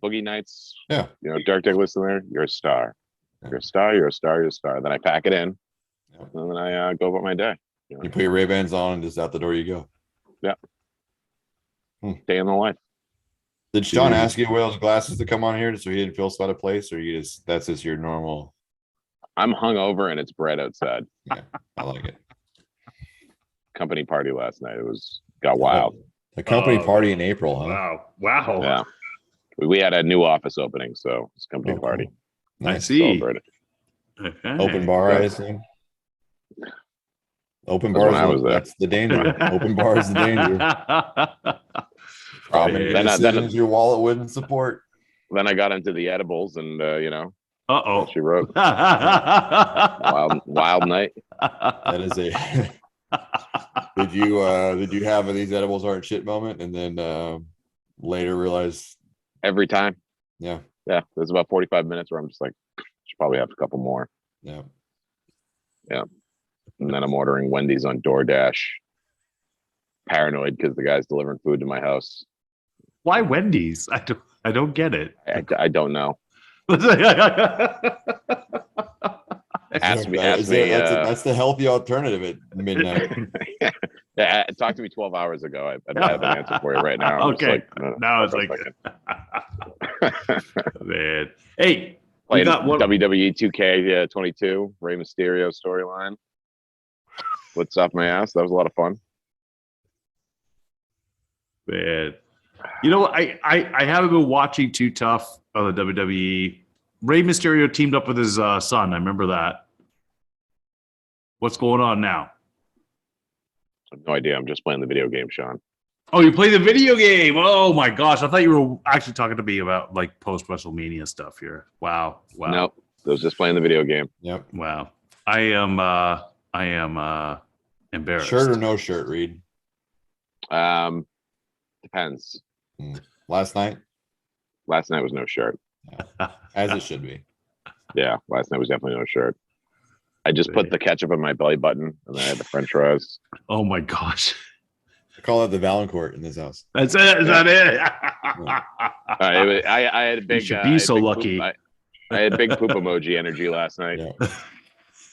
Boogie Nights? Yeah. You know, Dirk Diggler in there. You're a star. You're a star. You're a star. You're a star. Then I pack it in, Yeah. and then I go about my day. You know, You put your Ray-Bans on and just out the door you go. day in the life. Did Sean ask you to wear those glasses to come on here so he didn't feel so out of place, or you just that's just your normal? I'm hungover and it's bright outside. Yeah, I like it. Company party last night. It got wild. A company party in April, huh? Wow. Yeah, we had a new office opening, so it's a company Oh, party. cool. I Nice. see. Celebrate it. Okay. Open bar, I Yeah. assume. Open That's bars. when I was there. That's the danger. Open bar is the danger. Probably Then decisions your wallet wouldn't support. Then I got into the edibles, and you know, Uh-oh. she wrote wild night. That is a. Did you have a these edibles aren't shit moment, and then later realize? Every time. Yeah. Yeah, there's about 45 minutes where I'm just like, should probably have a couple more. Yeah. And then I'm ordering Wendy's on DoorDash. Paranoid because the guy's delivering food to my house. Why Wendy's? I don't get it. I don't know. Ask me. That's the healthy alternative at midnight. Yeah, talk to me 12 hours ago. I'd have an answer for you right now. I'm just Okay. like, Now it's like, man. Hey, we playing got one. WWE 2K22 Rey Mysterio storyline. What's off my ass? That was a lot of fun. Man, you know, I haven't been watching too tough on the WWE. Rey Mysterio teamed up with his son. I remember that. What's going on now? I have no idea. I'm just playing the video game, Sean. Oh, you play the video game. Oh my gosh. I thought you were actually talking to me about like post WrestleMania stuff here. Wow. Nope. I was just playing the video game. Yep. Wow. I am embarrassed. Shirt or no shirt, Reed? Depends. Last night? Last night was no shirt. As it should be. Yeah, last night was definitely no shirt. I just put the ketchup on my belly button, and then I had the French fries. Oh my gosh. I call that the Valancourt in this house. That's it. Is that it? I had a big. You should be so lucky. I had big poop emoji energy last night. Yeah.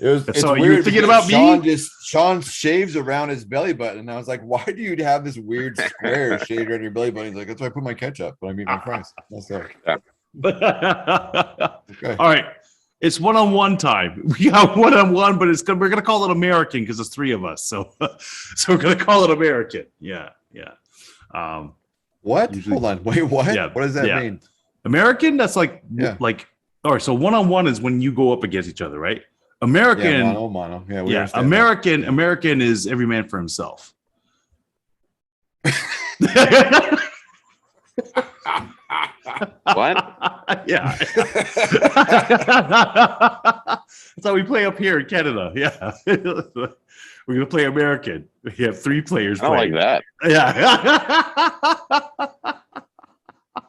It's So you weird were thinking because about me? Sean shaves around his belly button. And I was like, why do you have this weird square shaved around your belly button? He's like, that's why I put my ketchup when I meet my friends. That's all. Okay. All right. It's one-on-one time. We got one-on-one, but we're gonna call it American because there's 3 of us. So we're gonna call it American. Yeah. What? Usually- Hold on. Wait, what? Yeah. What does that Yeah. mean? American, that's like Yeah. all right, so one-on-one is when you go up against each other, right? American, Yeah, mono. Yeah, we understand American is every man for himself. What? Yeah. That's how we play up here in Canada. Yeah. We're gonna play American. We have 3 players I don't playing. like that. Yeah.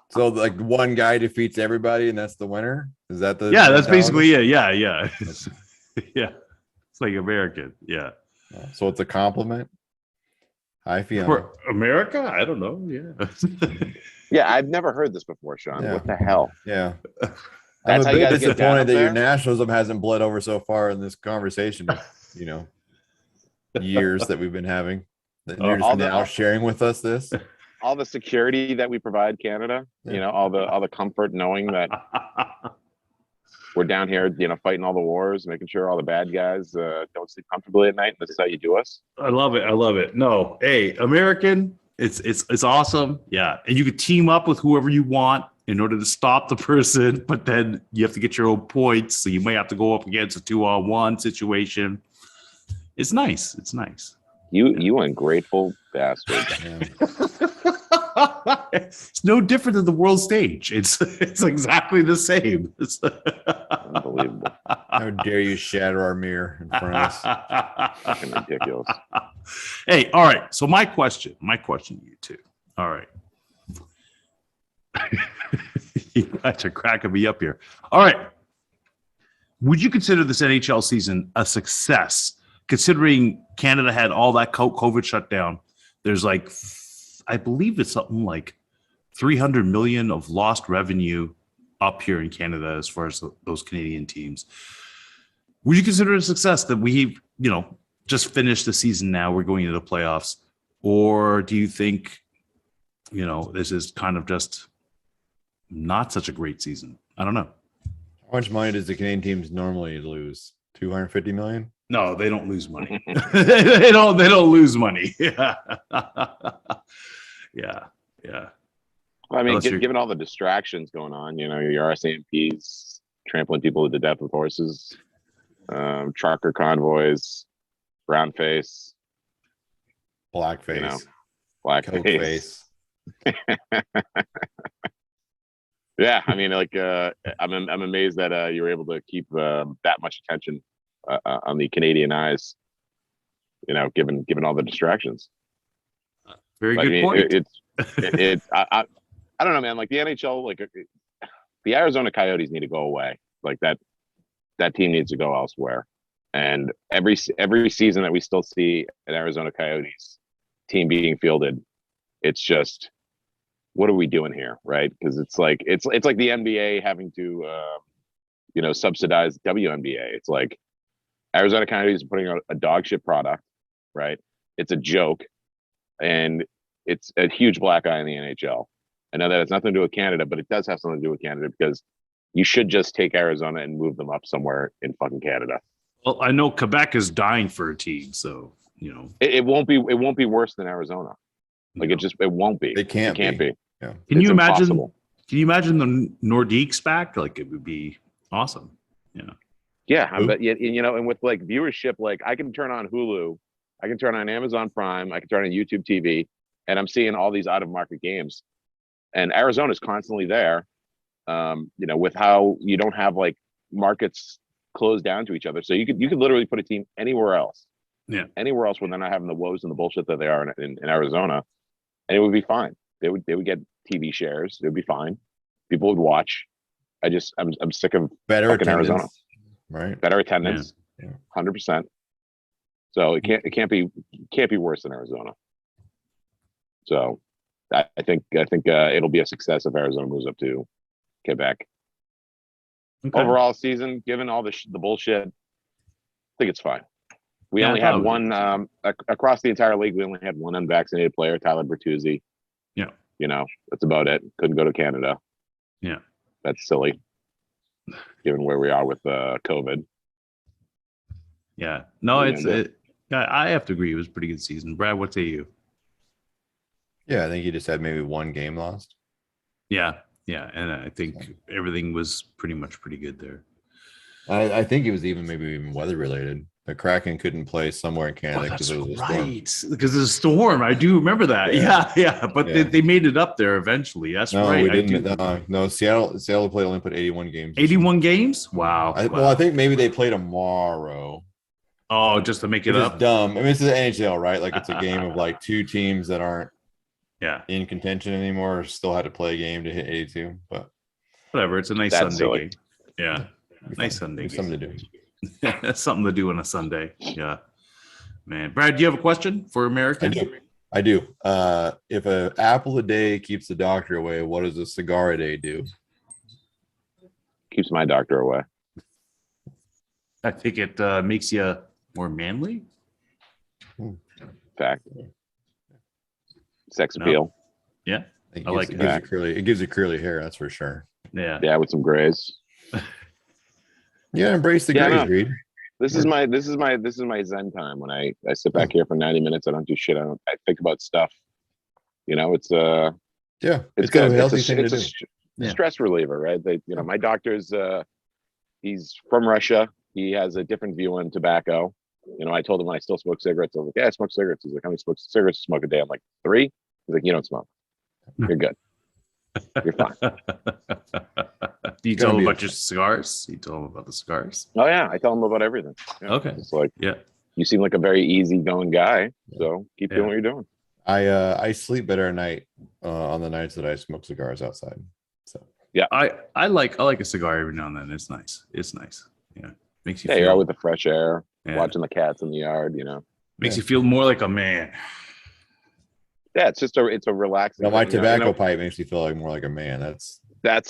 So like one guy defeats everybody and that's the winner? Is that the Yeah, that's mentality? basically it. Yeah. Yeah. It's like American. Yeah. So it's a compliment. Hi, Fiona. For America? I don't know. Yeah. Yeah, I've never heard this before, Sean. Yeah. What the hell? Yeah. That's I'm how you a bit guys get down disappointed up that your there? nationalism hasn't bled over so far in this conversation, years that we've been having. That you're all just the- now sharing with us this. All the security that we provide Canada, Yeah. all the comfort knowing that we're down here, fighting all the wars, making sure all the bad guys don't sleep comfortably at night. This is how you do us. I love it. No, hey, American It's awesome. Yeah. And you could team up with whoever you want in order to stop the person, but then you have to get your own points. So you may have to go up against a 2-on-1 situation. It's nice. It's nice. You ungrateful bastard. It's no different than the world stage. It's exactly the same. Unbelievable. How dare you shatter our mirror in front of us? Fucking ridiculous. Hey, all right. So my question to you two. All right. You guys are cracking me up here. All right. Would you consider this NHL season a success, considering Canada had all that COVID shutdown? There's like, I believe it's something like 300 million of lost revenue up here in Canada as far as those Canadian teams. Would you consider it a success that we, just finished the season now, we're going into the playoffs? Or do you think, this is kind of just not such a great season? I don't know. How much money does the Canadian teams normally lose? 250 million? No, they don't lose money. They don't lose money. Yeah. Yeah. I mean, given all the distractions going on, your RCMPs trampling people to death with horses, trucker convoys, brown face, Blackface. Blackface. Yeah, I mean, I'm amazed that you were able to keep that much attention on the Canadian eyes. Given all the distractions. Very good point. I don't know, man. Like the NHL, the Arizona Coyotes need to go away. Like that team needs to go elsewhere. And every season that we still see an Arizona Coyotes team being fielded, it's just, what are we doing here, right? Because it's like the NBA having to subsidize WNBA. It's like Arizona Coyotes are putting out a dog shit product, right? It's a joke, and it's a huge black eye in the NHL. I know that has nothing to do with Canada, but it does have something to do with Canada, because you should just take Arizona and move them up somewhere in fucking Canada. Well, I know Quebec is dying for a team, so it won't be worse than Arizona. It won't be. It can't be. Yeah. Can you imagine? Impossible. Can you imagine the Nordiques back? It would be awesome. Yeah, but and with viewership, I can turn on Hulu, I can turn on Amazon Prime, I can turn on YouTube TV, and I'm seeing all these out of market games. And Arizona's constantly there, with how you don't have markets closed down to each other. So you could literally put a team anywhere else. Yeah. Anywhere else where they're not having the woes and the bullshit that they are in Arizona, and it would be fine. They would get TV shares. It would be fine. People would watch. I'm sick of better fucking attendance, Arizona. right? Better attendance, Yeah. 100%. So it can't be worse than Arizona. So I think it'll be a success if Arizona moves up to Quebec. Okay. Overall season, given all the bullshit, I think it's fine. We Yeah, only had one across the entire league. We only had one unvaccinated player, Tyler Bertuzzi. Yeah, that's about it. Couldn't go to Canada. Yeah, that's silly, given where we are with COVID. Yeah, no, I have to agree. It was a pretty good season. Brad, what say you? Yeah, I think he just had maybe one game lost. Yeah, and I think everything was pretty good there. I think it was even weather related. The Kraken couldn't play somewhere in Canada because of the storm. Because of the storm. I do remember that. Yeah. But they made it up there eventually. That's right. We didn't. No, Seattle played Olympic 81 games. 81 games? Wow. Well, I think maybe they play tomorrow. Oh, just to make it up? It's dumb. I mean, it's the NHL, right? It's a game of two teams that aren't in contention anymore. Still had to play a game to hit 82, but whatever. It's a nice Sunday game. Yeah. Nice Sunday game. Something to do. That's something to do on a Sunday. Yeah, man. Brad, do you have a question for American? I do. If an apple a day keeps the doctor away, what does a cigar a day do? Keeps my doctor away. I think it makes you more manly. Fact. Sex appeal. Yeah, I like it. It gives you curly hair. That's for sure. Yeah, with some grays. Yeah, embrace the grays, Reid. This is my Zen time when I sit back here for 90 minutes. I don't do shit. I think about stuff. You know, it's Yeah, it's a good. healthy It's thing a, to it's a do. stress reliever, right? They, you know, my doctor's he's from Russia. He has a different view on tobacco. You know, I told him when I still smoke cigarettes. I was like, "Yeah, I smoke cigarettes." He's like, "How many cigarettes you smoke a day?" I'm like, "3." He's like, "You don't smoke. You're good. You're fine." Do you Gonna tell him be about a- your cigars? You tell him about the cigars? Oh yeah, I tell him about everything. Yeah. Okay. It's like, Yeah. you seem like a very easy-going guy, so keep doing Yeah. what you're doing. I sleep better at night on the nights that I smoke cigars outside. So I like a cigar every now and then. It's nice. It's nice. Yeah. Makes you Yeah, you're out feel with the fresh air, yeah. watching the cats in the yard. You know. Makes Yeah. you feel more like a man. Yeah, it's a relaxing. my thing, you tobacco know, pipe makes me feel like more like a man. that's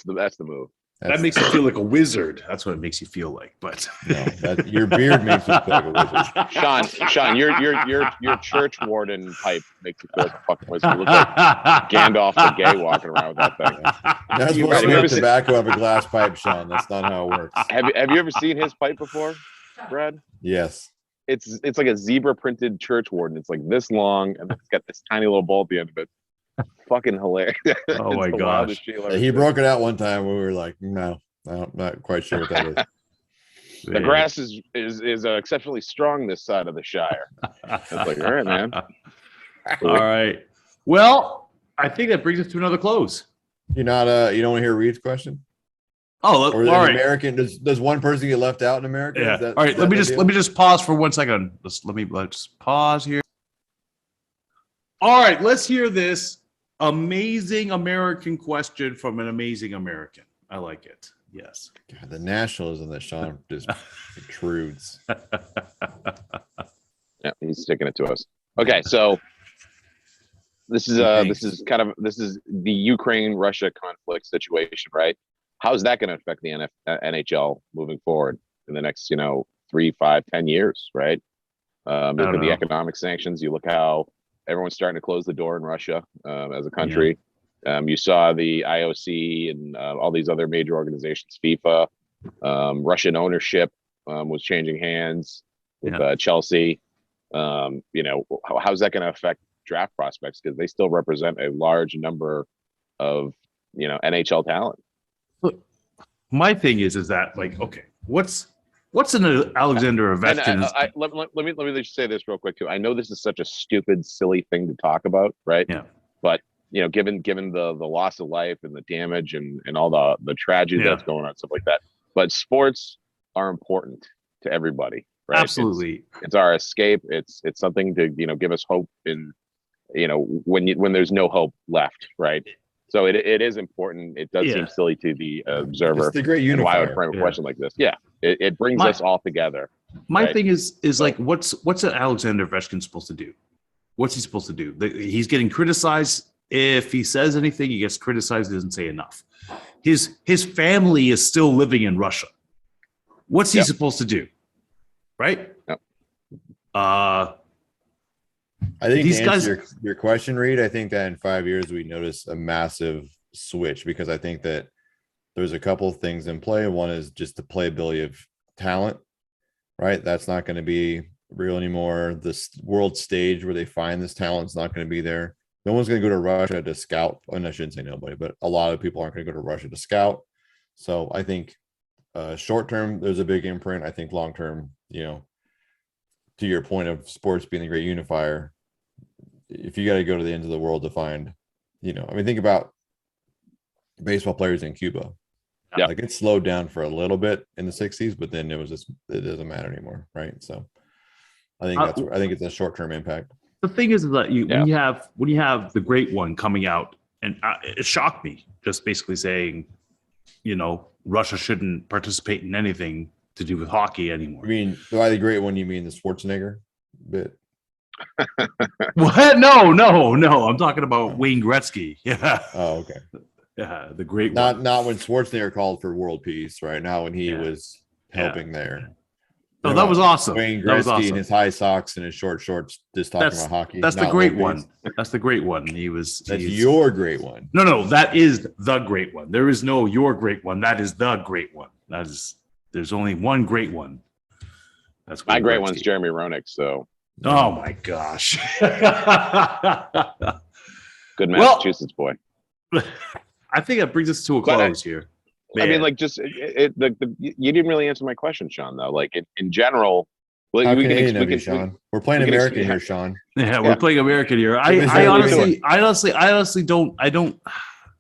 the move. That makes you feel like a wizard. That's what it makes you feel like. But no, that your beard makes you feel like a wizard. Sean, your church warden pipe makes you feel like a fucking wizard. You look like Gandalf the Gay walking around with that thing. That's You supposed to ever be seen- tobacco out of a glass pipe, Sean. That's not how it works. Have you ever seen his pipe before, Brad? Yes. It's like a zebra printed church warden. It's like this long, and it's got this tiny little bowl at the end of it. Fucking hilarious. Oh It's my the gosh. wildest shit you'll ever He see. broke it out one time. We were like, no, I'm not quite sure what that is. The grass is exceptionally strong this side of the Shire. It's like, all right, man. All right. Well, I think that brings us to another close. You're not you don't want to hear Reed's question? Oh, Or all in right. American, does one person get left out in America? Yeah. Is that- All right. is Let that me the let me just pause for 1 second. Let's pause here. All right. Let's hear this amazing American question from an amazing American. I like it. Yes. deal? God, the nationalism that Sean just protrudes. Yeah, he's sticking it to us. Okay, so this is the Ukraine-Russia conflict situation, right? How's that going to affect the NHL moving forward in the next, 3, 5, 10 years, right? You look don't at the know. economic sanctions. You look how everyone's starting to close the door in Russia as a country. You saw the IOC and all these other major organizations, FIFA, Russian ownership was changing hands with Chelsea. How's that going to affect draft prospects? Because they still represent a large number of, NHL talent. Look, my thing is that like, okay, what's an Alexander And Ovechkin? let me just say this real quick too. I know this is such a stupid, silly thing to talk about, right? Yeah. But given the loss of life and the damage and all the tragedy that's going on, stuff like that. But sports are important to everybody, right? Absolutely. It's our escape. It's something to give us hope in when there's no hope left, right? So it is important. It does seem silly to the observer. It's the great and why I would unifier. frame a question like this. Yeah, it brings us all together. My Right. thing is like, what's an Alexander Ovechkin supposed to do? What's he supposed to do? He's getting criticized. If he says anything, he gets criticized. He doesn't say enough. His family is still living in Russia. What's he supposed to do? Right? Yep. I think These to guys- answer your question, Reed, I think that in 5 years we notice a massive switch because I think that there's a couple of things in play. One is just the playability of talent, right? That's not going to be real anymore. This world stage where they find this talent is not going to be there. No one's going to go to Russia to scout. And I shouldn't say nobody, but a lot of people aren't going to go to Russia to scout. So I think short term, there's a big imprint. I think long term, to your point of sports being the great unifier, if you got to go to the ends of the world to find, think about baseball players in Cuba. Yeah. Like it slowed down for a little bit in the 60s, but then it doesn't matter anymore. Right. So I think it's a short-term impact. The thing is that when you have the great one coming out, and it shocked me, just basically saying, Russia shouldn't participate in anything to do with hockey anymore. I mean, by the great one, you mean the Schwarzenegger bit? What? No. I'm talking about Wayne Gretzky. Yeah. Oh, okay. Yeah, the great one. Not when Schwarzenegger called for world peace, right? Now when he was helping there. Oh, that was awesome. Wayne That was Gretzky awesome. in his high socks and his short shorts, just talking about hockey. That's the not great world one. peace. That's the great one. That's your great one. No, that is the great one. There is no your great one. That is the great one. There's only one great one. That's My Wayne great Gretzky. one's Jeremy Roenick. So Oh my gosh. good Good Massachusetts boy. I think that brings us to a close here. Man. I mean, like, just you didn't really answer my question, Sean. Though, like in general, like, how can Sean? We're playing American here, Sean. Yeah, we're playing American here. I honestly don't.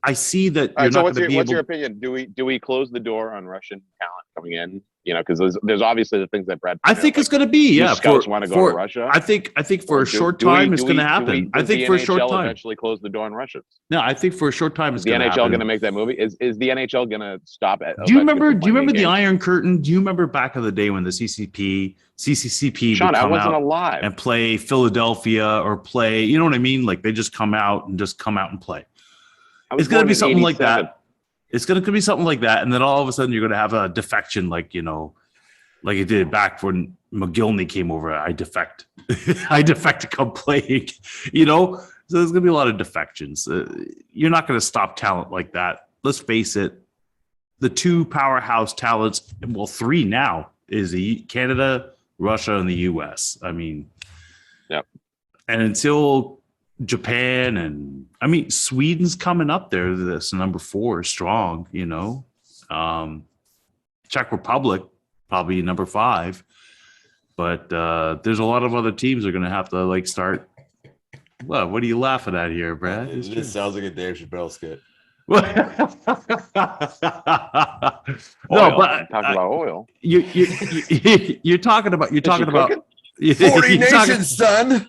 I see that. All right, so what's your opinion? Do we close the door on Russian talent coming in? You know, because there's obviously the things that Brad. I think it's going to be scouts want to go to Russia. I think for a short time it's going to happen. I think for a short time eventually close the door on Russians. No, I think for a short time it's going to happen. The NHL going to make that movie? Is the NHL going to stop at? Do you remember the Iron Curtain? Do you remember back in the day when the CCCP Sean, would come I wasn't out alive and play Philadelphia or play? You know what I mean? Like they just come out and play. It's going to be something like that. It's going to be something like that, and then all of a sudden you're going to have a defection, like like it did back when McGillney came over. I defect to come play. So there's going to be a lot of defections. You're not going to stop talent like that. Let's face it. The two powerhouse talents, well, three now, is Canada, Russia, and the U.S. I mean, yep. And until Japan and Sweden's coming up there. That's number 4 strong, Czech Republic probably number 5, but there's a lot of other teams that are going to have to start. What are you laughing at here, Brad? This sounds like a Dave Chappelle skit. No, but talking about oil. You're talking about 40 nations, son.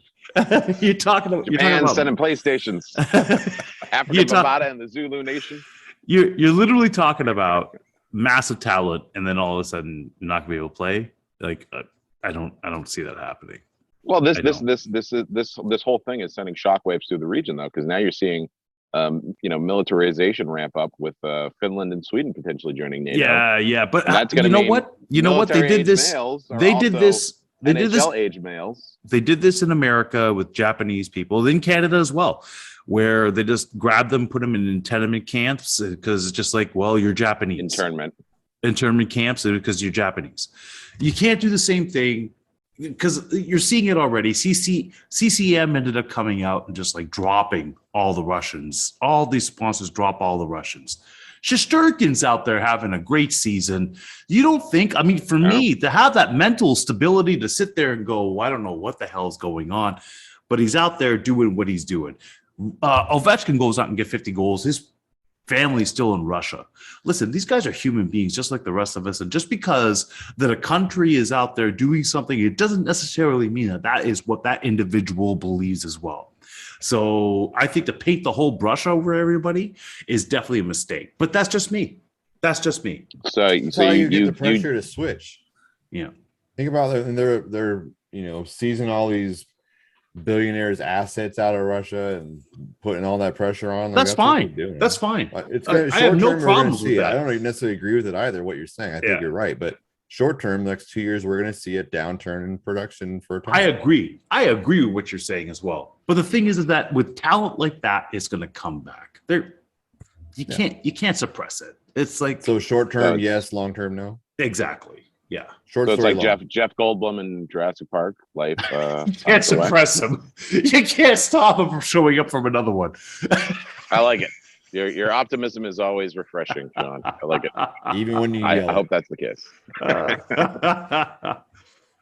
You're talking about sending PlayStations. African Bavada and the Zulu Nation. You're literally talking about massive talent, and then all of a sudden you're not gonna be able to play. I don't see that happening. Well, this whole thing is sending shockwaves through the region, though, because now you're seeing militarization ramp up with Finland and Sweden potentially joining NATO. Yeah, but that's going to mean what they did this. They did this. They did this. Age males. They did this in America with Japanese people, in Canada as well, where they just grab them, put them in internment camps because it's just like, well, you're Japanese. Internment camps because you're Japanese. You can't do the same thing because you're seeing it already. CCM ended up coming out and just dropping all the Russians. All these sponsors drop all the Russians. Shesterkin's out there having a great season. You don't think, for me, to have that mental stability to sit there and go, I don't know what the hell's going on, but he's out there doing what he's doing. Ovechkin goes out and get 50 goals. His family's still in Russia. Listen, these guys are human beings just like the rest of us. And just because that a country is out there doing something, it doesn't necessarily mean that is what that individual believes as well. So I think to paint the whole brush over everybody is definitely a mistake. But that's just me. So you get the pressure to switch. Yeah. Think about it, and they're seizing all these billionaires' assets out of Russia and putting all that pressure on. That's fine. That's fine. It's I have no problems with that. I don't necessarily agree with it either. What you're saying, I think you're right, but short term, next 2 years, we're going to see a downturn in production for a time. I agree with what you're saying as well. But the thing is that with talent like that, it's going to come back. You can't suppress it. It's like, so short term, yes. Long term, no. Exactly. Yeah. So it's like Jeff Goldblum in Jurassic Park life. You can't suppress him. You can't stop him from showing up from another one. I like it. Your optimism is always refreshing, Sean. I like it. Even when you I hope that's the case.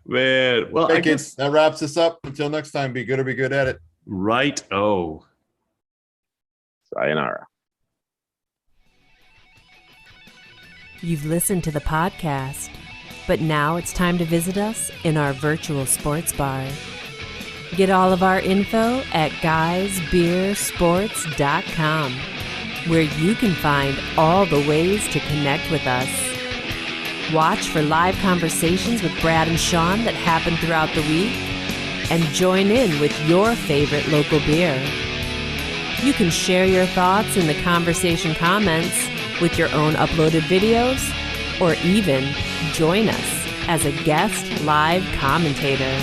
Man, well, I guess that wraps us up. Until next time, be good or be good at it. Right. Oh. Sayonara. You've listened to the podcast, but now it's time to visit us in our virtual sports bar. Get all of our info at guysbeersports.com, where you can find all the ways to connect with us. Watch for live conversations with Brad and Sean that happen throughout the week, and join in with your favorite local beer. You can share your thoughts in the conversation comments with your own uploaded videos, or even join us as a guest live commentator.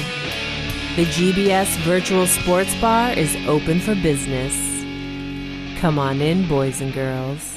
The GBS Virtual Sports Bar is open for business. Come on in, boys and girls.